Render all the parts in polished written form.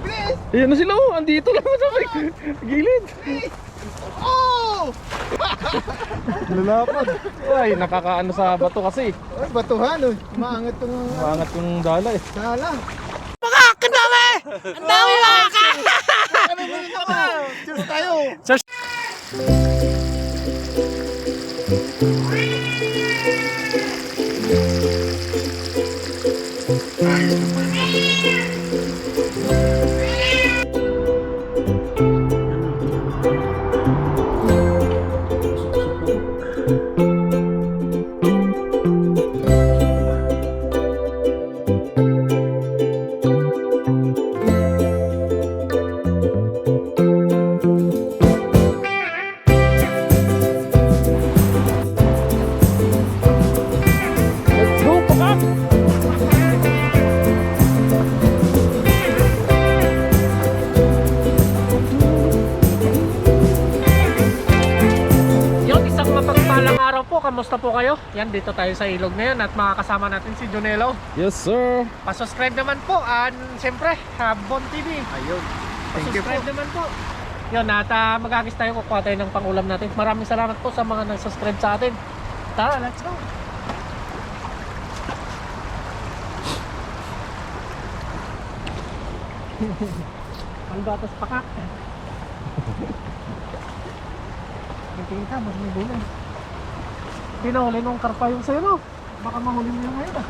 Bilis! Ayan na sila oh, andito lang sa may gilid. Oh! Lalapad. Ay, nakakaano sa bato kasi. Ay, batuhan oh. Maangat tong Maangat yung dala eh. sala. Ang dami mga ka! Kami mo nito ba? Cheers tayo! Let's go, pakak! Yung isang mapagpalang araw po, kamusta po kayo? Yan, dito tayo sa ilog ngayon at makakasama natin si Junelo. Yes sir. Pa-subscribe naman po, and siyempre, Bon TV. Ayun. Thank you po. Pa-subscribe naman po. Yun, at mag-agis tayo, kukuha tayo ng pangulam natin. Maraming salamat po sa mga nag-subscribe sa atin. Tara, let's go! Palbatas pakak. Tingin ka, mas may bulan. Pinahuli nung karpa yung sa'yo, no? Baka mahuli mo yung ngayon, ah.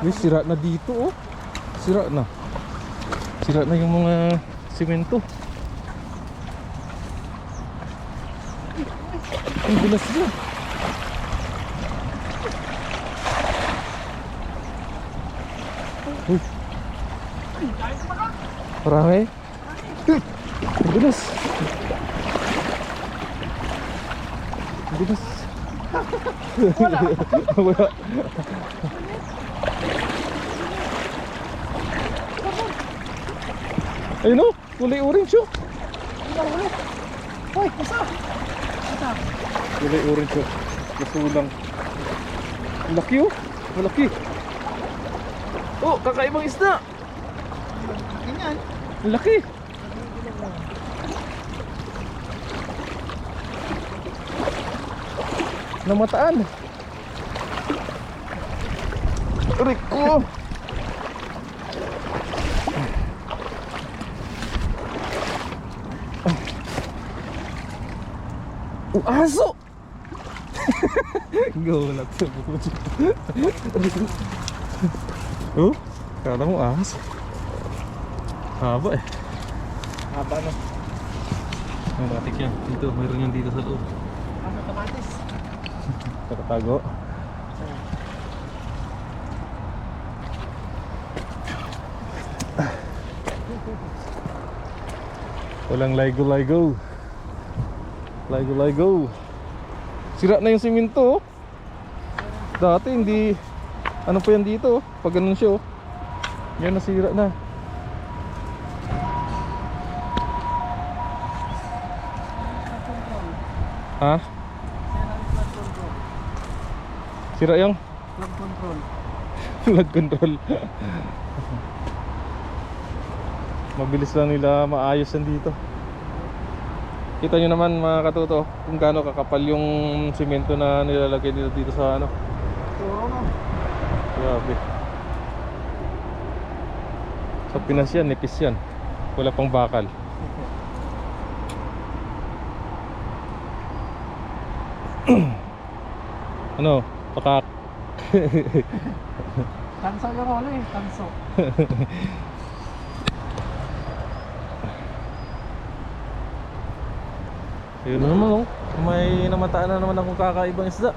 May sira na dito oh. Sira na. Sira na yung mga simento. Ang bilas na. Uy. Marami. Ang bilas. Ang bilas. Wala. Ayun o, kulay orange o. Hoy, isa! Kulay orange o. Nasulang. Malaki o. Malaki. Oh, kakaibang isda. Ganyan. Malaki. Namataan. Rico. Aso! Gulat sa buko. Oh, kala mo ahas. Haba eh. Haba, no? Ang batik yan. Dito, mayroon yan dito sa loob. Ano, kamatis? Nakatago. Walang ligo-ligo. Ligo-ligo. Sira na yung simento oh. Dati hindi. Ano pa yan dito oh. Pag ganun siya oh. Yan nasira na. Ha? Sira yung Plug control. flood control. Mabilis lang nila maayos yan dito. Kita nyo naman mga katuto kung gaano kakapal yung simento na nilalagay dito sa ano. Puro, no? Grabe. Sa Pinas yan, nipis yan. Wala pang bakal. Ano? Pakak. Tanso yung huli, tanso. Yun naman oh. May namataan na naman akong kakaibang isda.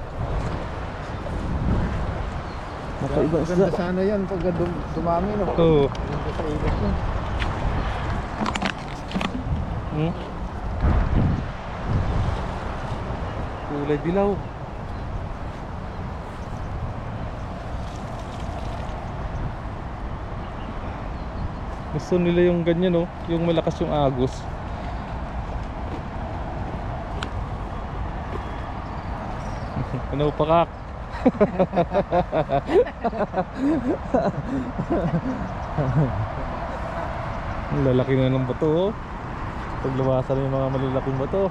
Kakaibang isda. Ganda sana yan pag dumami no. Oo. Ganda sa ilog yan. Kulay dilaw. Gusto nila yung ganyan, no? Yung malakas yung agos. Ano pakak? Ang lalaki na ng bato, oh. Paglawasan yung mga malalaking bato.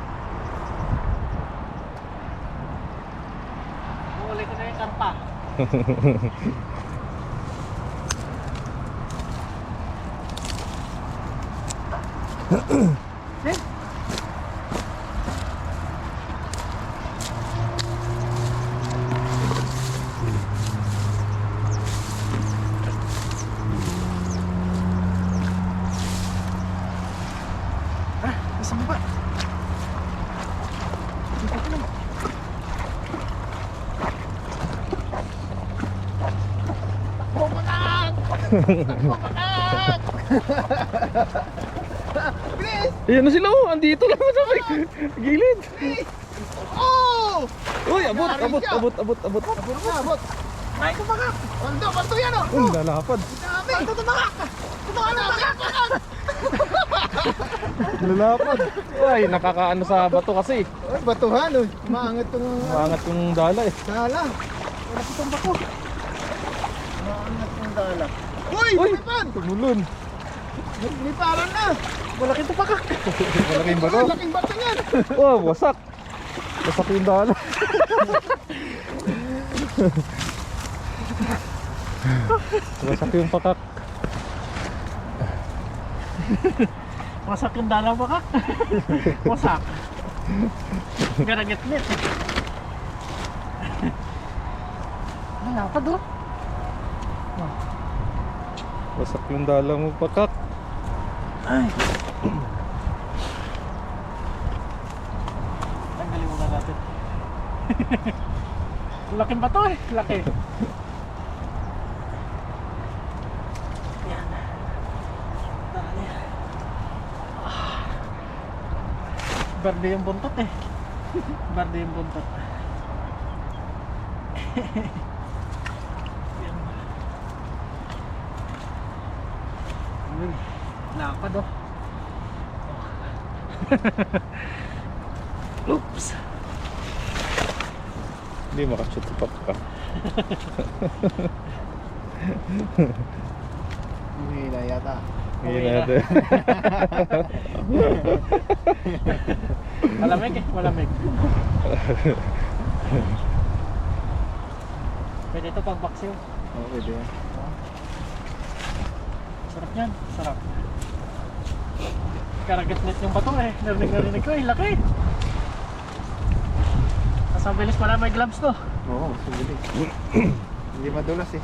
Huli ko na yung karpa. Isang ba? Ayan na sila, oh. Andito lang sa may gilid. Oh! Uy, abot. Abot na, abot. Ay, kumakak! Banto yan, oh! Uy, lalapad. Dami! Banto, tumakak! Tumakak! Lalapad. Ay, nakakaano sa bato kasi. Ay, batuhan, oh. Maangat tong Maangat yung dala eh. dala. Wala ko tong bako. Maangat tong dala. Uy! Uy, Lipan! tumulon. Liparan na! Malaki ito pakak. Malaking bato. Malaking bato yan! Oh, wasak. Wasak yung dala. Wasak yung pakak. Wasak yung dalang pakak. Wasak. Garagit-lit. Malapad oh. Wasak yung dala mo, pakak. Ay. Tanggalin muna natin. Laking bato eh. Laki. Yan. Dali. Berde yung buntot eh. Berde yung buntot. Yan. Uy, lapad oh. Oops. Hindi makashoot sa pakak. Hihila yata. Hindi natin. Malamig eh, malamig. Pwede ito pang baksiw. Oo, pwede yan. Sarap yan, sarap. Karagat-net yung bato eh. Narinig ko eh, laki. Mas ang bilis pala may gloves to. Oo, sumili. Hindi madulas eh.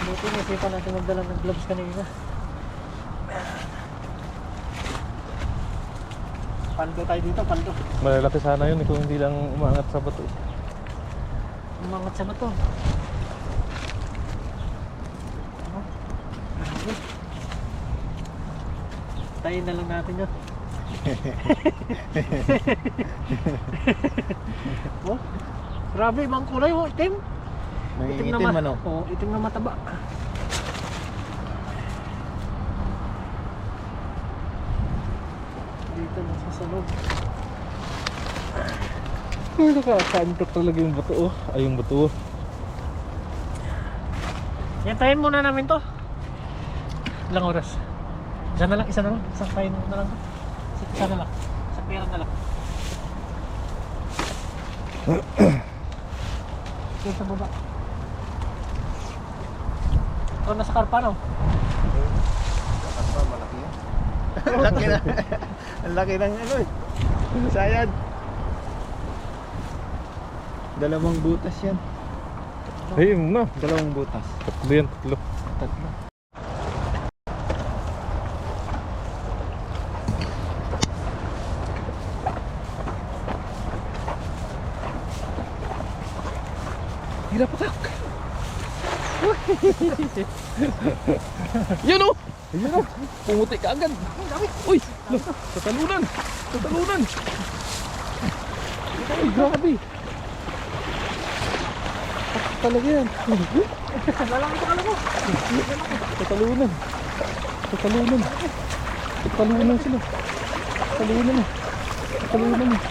Buti nasipan natin magdala ng gloves kanina. Paldo tayo dito, paldo. Malalaki sana yun kung hindi lang umangat sa bato. Umangat sa bato. Ano? Grabe. Tayin na lang natin yun. Oh, grabe, ibang kulay oh, itim. Nangingitim man oh. Oo, itim na mataba. Dito lang sa salog. Ay, nakakantok talaga yung bato, oh. Ay, yung bato, oh. Yantayin muna namin to. Ilang oras? Isa na lang, isa na lang. Isang tayo na lang. Isa na lang. Sa pera na lang. Ito sa baba. Ito nasa karpa no? Kapal, malaki yan. Ang laki na. Ang laki ng ano eh. Sayad. Dalawang butas yan. Ay, yun na. Dalawang butas. Tatlo yan, tatlo. Tatlo. Hirap patak. Yun oh! Yun oh! Pumuti ka agad. Uy! Tatalunan! Tatalunan! Ay, grabe! talaga yan. Lalaki sa kala ko. Tatalunan. Tatalunan. Tatalunan sila. Tatalunan eh. Tatalunan eh.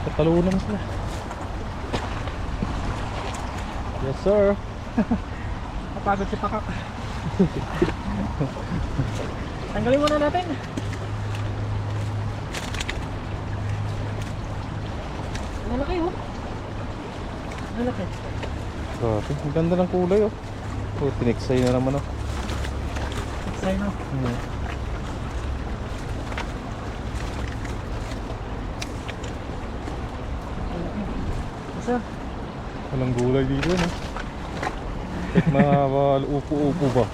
Tatalunan sila. Yes sir. Napagod si Pakak. Tanggalin muna natin. Ang laki oh. Ang laki. Grabe, ang ganda ng kulay oh. Oh, tiniksay na naman oh. Say no. Sir, Walang gulay dito no. Kahit mga upo-upo ba.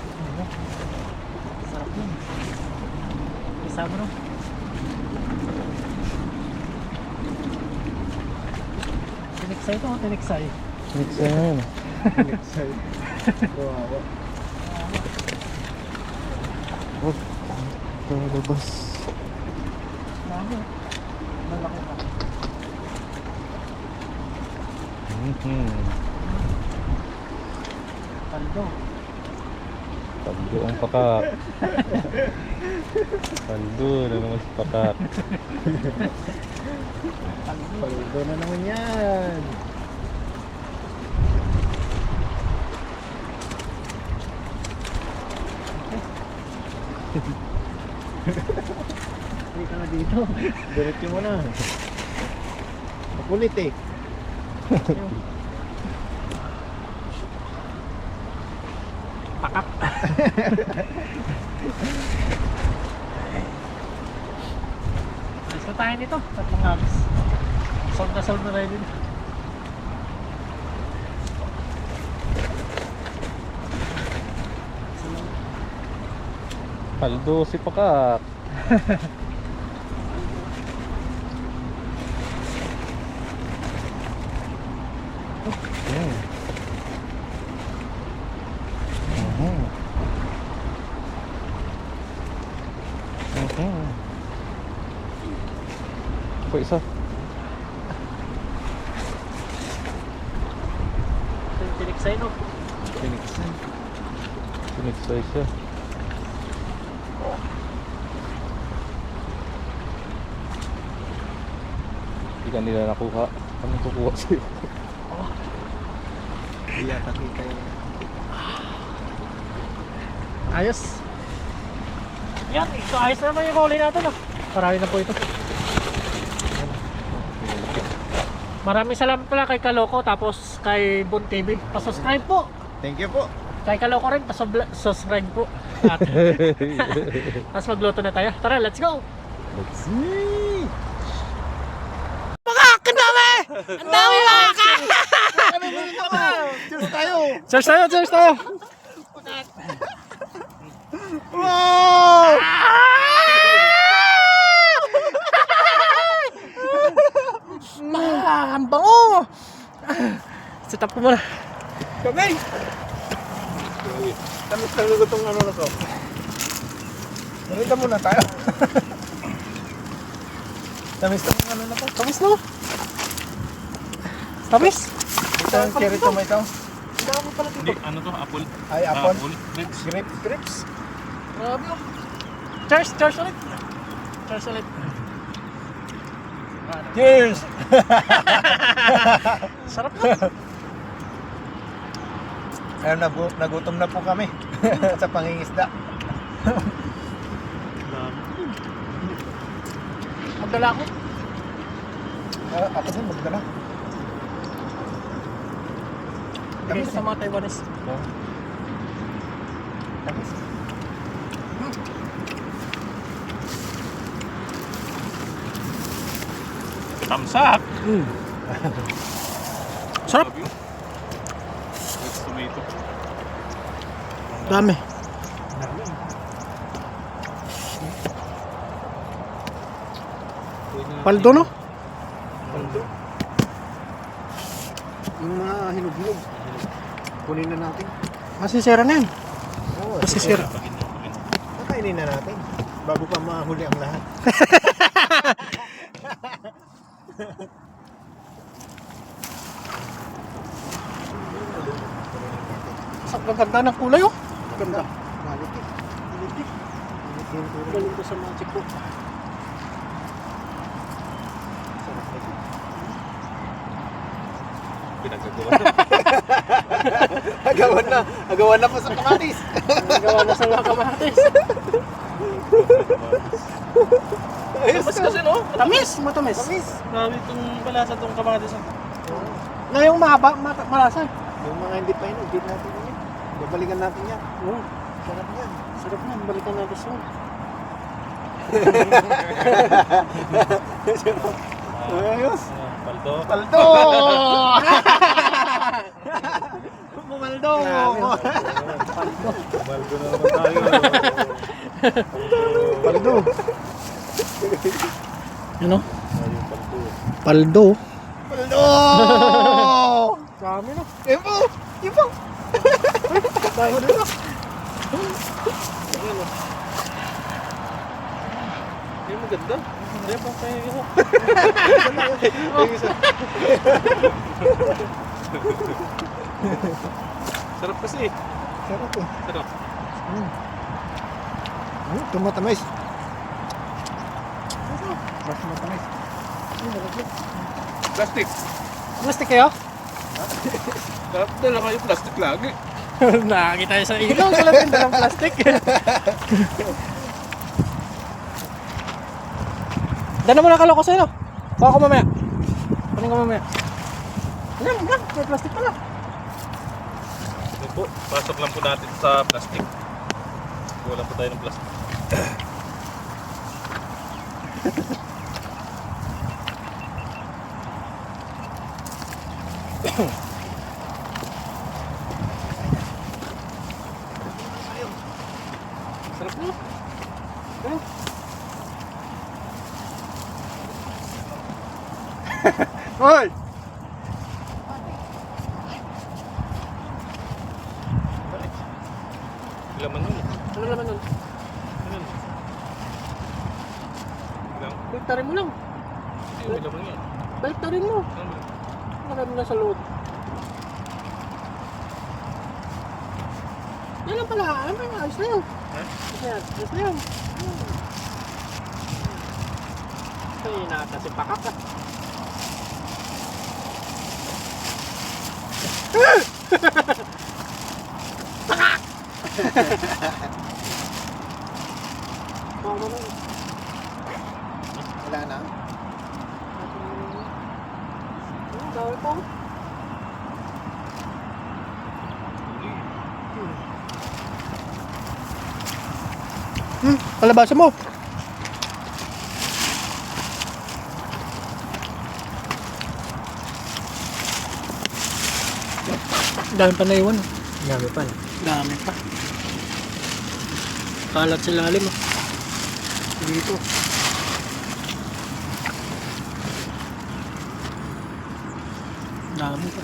sarap yun. Isama no. Tiniksay ito, tiniksay. Tiniksay na yun. Tiniksay. Kawawa. Oh, lalabas. Dami. Malaki pa. Paldo. Paldo ang pakak. Paldo na naman si pakak. Paldo na naman yan. Hindi ka na dito. Diretso mo na. Makulit eh. Pakak. Alis na tayo nito. Tatlong agos. Solve na rin din. Paldo si pakak. Pa isa. Ito yung tiniksay no. Tiniksay. Tiniksay siya. Hindi ka nila nakuha. Anong kukuha sa'yo? Hindi yata kita yun. Ayos. Yan, ito ayos na naman yung huli natin no. Marami na po ito. Maraming salamat pala kay Kaloko tapos kay Bon TV. Pa-subscribe po. Thank you po. Kay Kaloko rin pa-subscribe po. At tapos magluto na tayo. Tara, let's go. Let's see. Ang dami mga Cheers tayo. Cheers tayo. Wow! Ang bango. Set up ko muna. Kami! Tamis na lugo itong ano na to. Narita muna tayo. Tamis na ano na to. Tamis no? Tamis? Ito ang cherry tomato. Ang dami pala dito. Ano to? Apple? Ay, apple. Grapes. Grapes. Grabe oh. Cheers ulit. Cheers ulit. Cheers! Sarap na. Ayun, nagutom na po kami sa pangingisda. Magdala ako. Ako din, magdala. Bigay ko sa mga Taiwanese. Tamis. Thumbs up! Sarap. With tomato. Dami. Paldo no? Paldo. Yung mga hinog-hinog. Kunin na natin. Masisira na yan. Oo, Masisira. Kainin na natin. Bago pa mahuli ang lahat. Ang gaganda ng kulay oh. Ganda. Malitik. Malitik. Galing ko sa magic ko. Sarap na ito. Pinagagawa. Agawan na po sa kamatis. Gawa na sa mga kamatis. Ayos Mas ka. kasi no? Tamis, matamis. Tamis. Grabe itong balasa itong kamatis. Na yung mahaba, malasa. Yung mga hindi pa yun, hindi natin yun. Babalikan natin yan. Oo, Sarap yan. sarap na. Balikan natin sa Ayos. Paldo. Paldo! Bumaldo! Paldo na naman tayo. Paldo. Ano? Ayun, paldo. Paldo. Paldo! Dami na. Ipo! Ipo! Tayo dito. Ayun, maganda. Hindi pa tayo. Sarap kasi. Sarap eh. Sarap. Tumatamis. Mas matamis. Plastic. Plastic kayo? Sarap dala kayo plastic lagi. Nakakita tayo sa ilaw. Wala tayong dalang plastic. Dala mo na kaloko sa'yo. Kuha ko mamaya. Kunin ko mamaya. Yan, yan. May plastic pala. Ito po, pasok lang po natin sa plastic. Wala po tayo ng plastic. Sarap na. Hoy! Laman nun. Ano naman nun? Ano? Ilang? Baliktarin mo lang. Hindi, may laman yan. Baliktarin mo. Ano? Marami na sa loob. Yan lang pala. Ano ba yung ayos na yun? Ha? Ayos na yun. Ay, nakakasi pakak ka. Pakak! Ano na yun? Wala na. Ang dami po. Palabasan mo. Dami pa na iwan. Dami pa. Dami pa. Kalat sa lalim. Dito. Dami pa.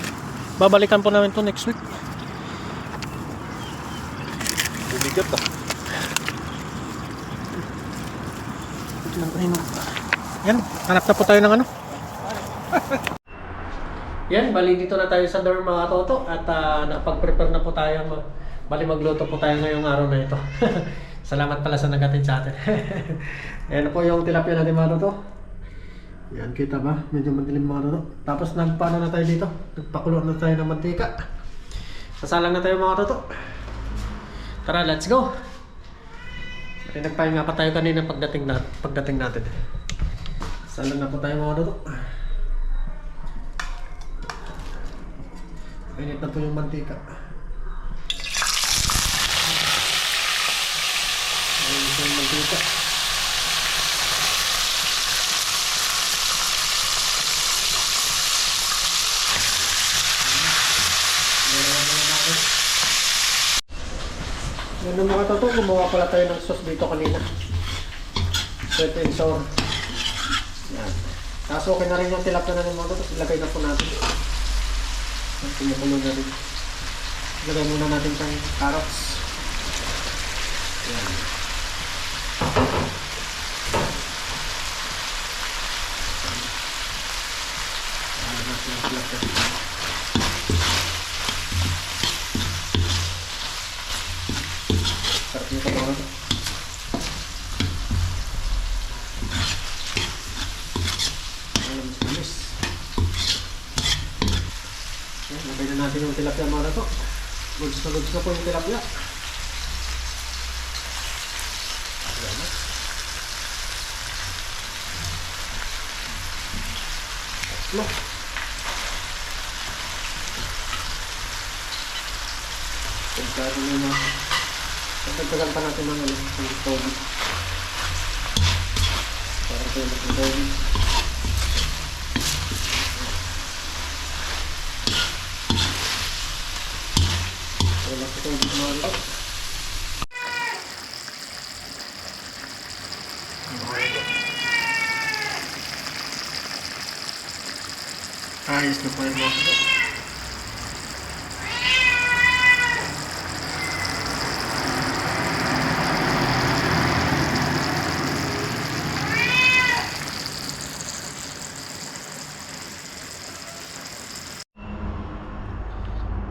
Babalikan po namin to next week. Bumigat ah. Ito lang kayo. Yan, hanap na po tayo ng ano. Yan, bali dito na tayo sa dorm mga toto at napag-prepare na po tayo. Bali magluto po tayo ngayong araw na ito. Salamat pala sa nag-attend sa atin. Ayan po yung tilapia natin mga toto. Yan, kita ba? Medyo madilim mga toto. Tapos nagpaano na tayo dito. Nagpakulo na tayo ng mantika. Sasalang na tayo mga toto. Tara, let's go! Nagpahinga pa tayo kanina pagdating natin. Salang na po tayo mga toto. Init na po yung mantika. Init na yung mantika. Yan ang mga toto, gumawa pala tayo ng sauce dito kanina. Sweet and sour. Yan. Tapos okay na rin yung tilapia na rin mga toto, ilagay na po natin. Kumukulo na rin. Lagay muna natin sa carrots. Yan. Sarap nito mga ito. Alam-alis. Lagay na natin yung tilapia mga ito. Goods na po yung tilapia. Tatlo. Pagkado na yung mga pagkagalan pa natin mga tubig. Parang ito yung tubig. Wala ko tubig mga ito. Ayos na pa yung mga ito.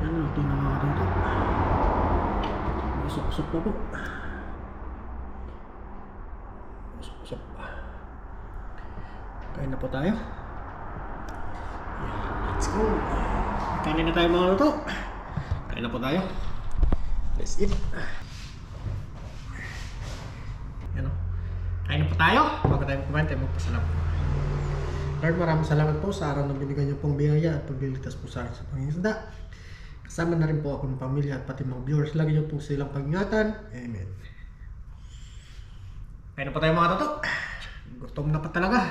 Yan, ito na mga dito. Usok-usok na po. Usok-usok. Kain na po tayo. Let's go. Kain na tayo mga luto. Kain na po tayo. Let's eat. Yan o. Kain na po tayo. Bago tayo kumain tayo magpasalamat. Lord, maraming salamat po sa araw na binigyan niyo pong biyaya at pagliligtas po sa akin sa pangingisda. Kasama na rin po ako ng pamilya at pati mga viewers. Lagi niyo po silang pag-ingatan. Amen. Kain na po tayo mga toto. Gutom na pa talaga.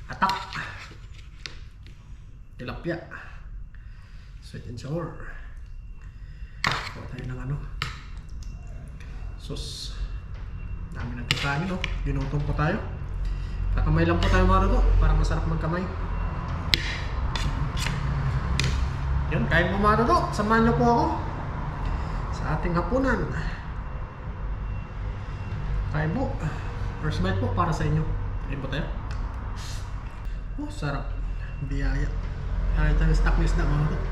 Atak. Tilapia. Sweet and sour. Kuha tayo ng ano. Sus. Dami natin kanin, no? Ginutom po tayo. Kakamay lang po tayo mga toto para masarap magkamay. Yun, kain mo mga toto. Samahan niyo po ako sa ating hapunan. Kain po. First bite po para sa inyo. Kain po tayo. Oh, sarap. Biyaya. Kaya tayo stock list na mga toto.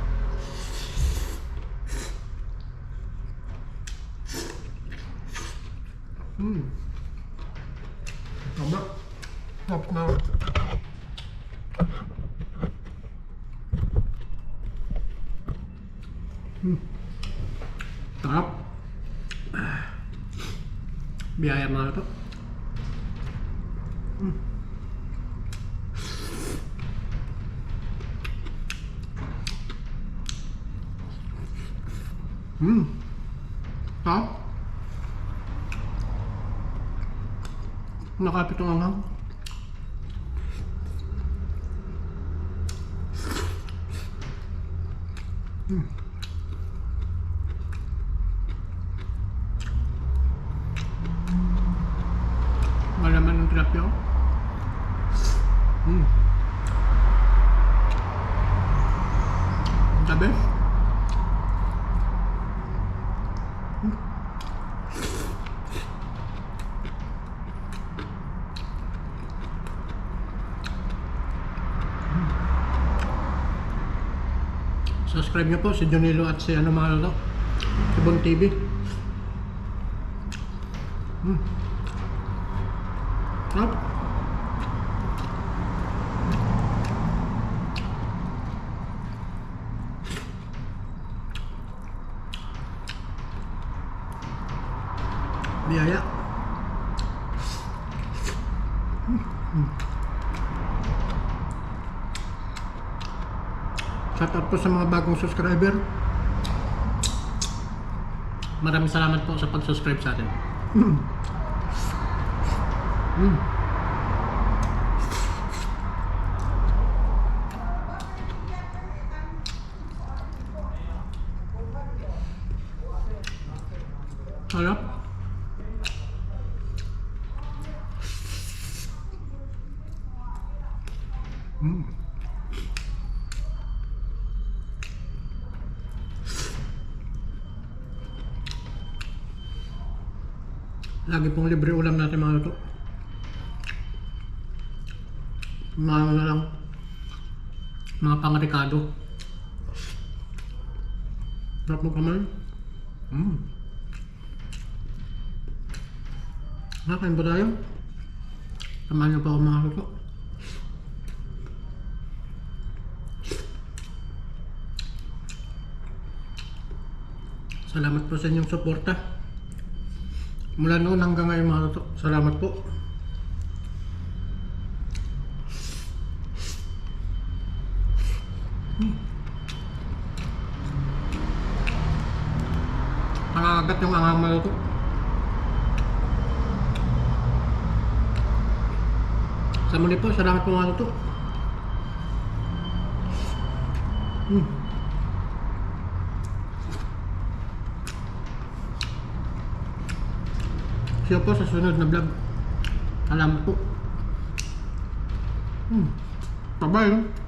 Tama. Tapos na. Sarap. Biyaya mga ito. Sarap. Nakapit ang anghang. Malaman ng tilapia. The best. Subscribe nyo po si Jonilo at si ano mga lalo, si Bon TV. Sarap. Biyaya. Shoutout po sa mga bagong subscriber. Maraming salamat po sa pag-subscribe sa atin. Sarap. Lagi pong libre ulam natin mga luto. Mahal na lang. Mga pang-Ricardo. Sarap mo kamay. Nakain ba tayo? Samahan niyo pa ako mga luto. Salamat po sa inyong suporta. Mula noon hanggang ngayon mga luto. Salamat po. Nakakagat yung anghang mga luto. Sa muli po, salamat po mga luto. See you po sa sunod na vlog. Salamat po. Bye-bye.